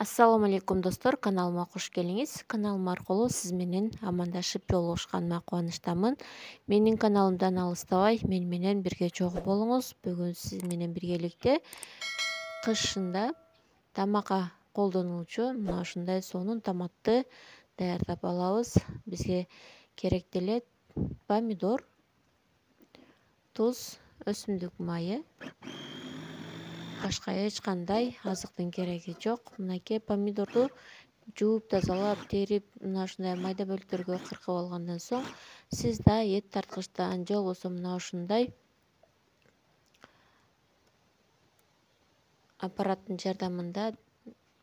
Ассаламу алейкум достор, каналыма қош келіңіз. Каналым арқылы сіз менен амандашып жолугушканыма кубанычтамын. Менин каналымдан алыстабай, менен бирге чогуу болуңуз. Бүгүн сиз менен биргеликте кышында тамакка колдонулчу мына ушундай сонун томатты даярдап алабыз. Бизге керектүү эле помидор, туз, өсүмдүк майы. Башка эч кандай азыктын кереги жок. Мынакей помидорду жууп, тазалап, терип, мына ушундай майда бөлүктөргө кыркып алгандан соң, сиз да эт тарткычтан же болбосо мына ушундай аппараттын жардамында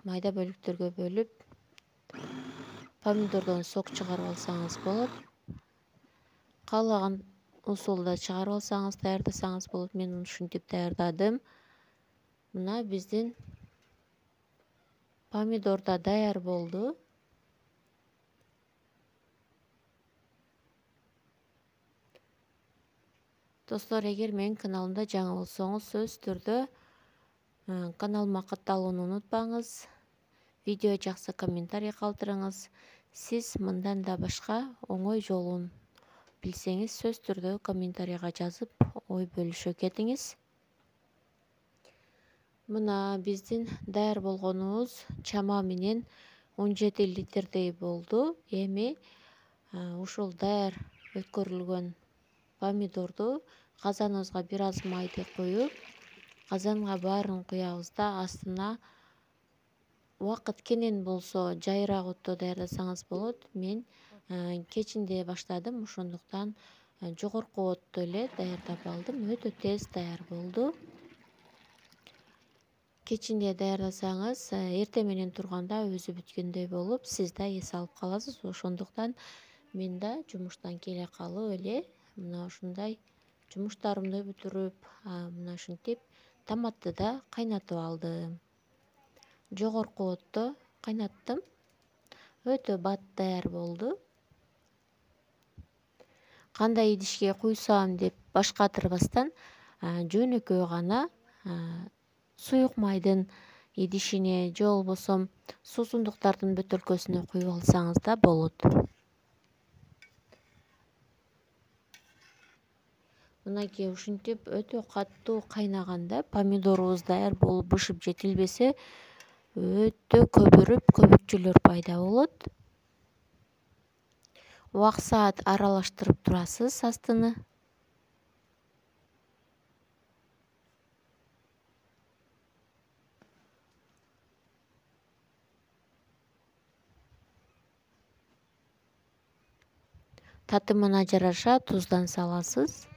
майда бөлүктөргө бөлүп, помидордон сок чыгарып алсаңыз болот. Каалаган усулда чыгарып алсаңыз, даярдасаңыз болот. Мен ушинтип даярдадым. Мына биздин помидор да даяр болду. Достор, эгер менин каналымда жаңы болсоңуз, сөзсүз түрдө каналыма катталууну унутпаңыз. Видео жакса комментарий калтырыңыз. Сиз мындан да башка оңой жолун билсеңиз, сөзсүз түрдө комментарийга жазып, ой бөлүшө кетиңиз. Мына биздин даяр болгонубуз чама менен 17 литрдей болду. Эми ушул даяр өткөрүлгөн помидорду казаныбызга бир аз майды коюп, казанга баарын куябыз да астына убакыт кенен болсо жайыраак отто даярдасаңыз болот. Мен кечинде баштадым, ошондуктан жогорку отто эле даярдап алдым. Өтө тез даяр болду. Кечинде даярдасаңыз, эртең менен турганда өзү бүткөндөй болуп, сиз да эс алып каласыз. Ошондуктан мен да жумуштан келе калып эле мына ушундай жумуштарымды бүтүрүп, мына ушинтип томатты да кайнатып алдым. Жогорку отто кайнаттым. Өтө бат даяр болду. Кандай идишке куйсам деп баш катырбастан, жөнөкөй гана суюк майдын идишине же болбосо суусундуктардын бөтөлкөсүнө куюп алсаңыз да болот. Мынакей ушинтип өтө катуу кайнаганда помидорубуз даяр болуп бышып жетилбесе, өтө көбүрүп көбүкчөлөр пайда болот. Убак саат аралаштырып турасыз астыны. Татымына жараша туздан саласыз.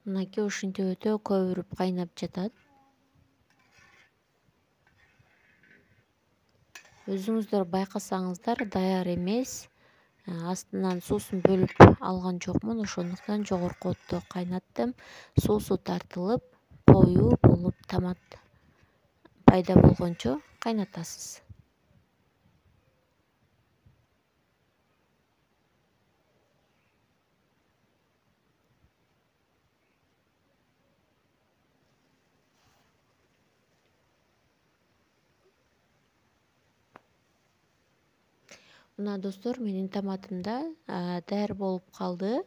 Мынакей ушинтип өтө көбүрүп кайнап жатат. Өзүңүздөр байкасаңыздар, даяр эмес. Астынан суусун бөлүп алган жокмун, ошондуктан жогорку отто кайнаттым. Суусу тартылып, коюу болуп томат пайда болгончо кайнатасыз. Мына достор, менин томатым да даяр болуп калды.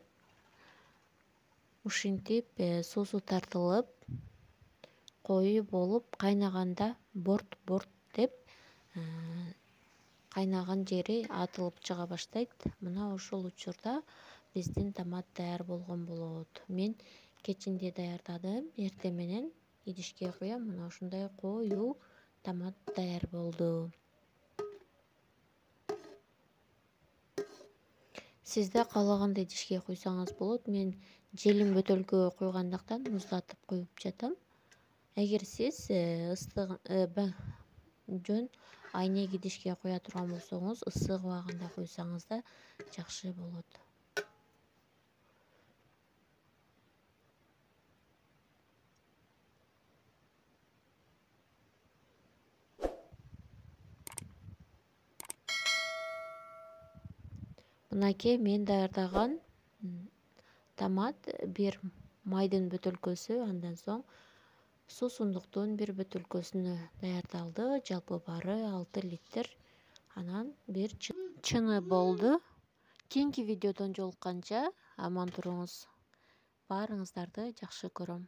Ушинтип суусу тартылып, коюу болуп кайнаганда борт деп кайнаган жери атылып чыга баштайт. Мына ушул учурда биздин томат даяр болгон болот. Мен кечинде даярдадым, эртең менен идишке куям. Мына ушундай коюу томат даяр болду. Сиз да каалагандай идишке куйсаңыз болот. Мен желим бөтөлкөгө куйгандыктан муздатып куюп жатам. Эгер сиз жөн айнек идишке куя турган болсоңуз, ысык убагында куйсаңыз да жакшы болот. Мынакей мен даярдаган томат бир майдын бөтөлкөсү, андан соң суусундуктун бир бөтөлкөсүнө даярдалды. Жалпы баары 6 литр. Анан бир чыны болду. Кийинки видеодон жолукканча аман туруңуз. Баарыңыздарды жакшы көрөм.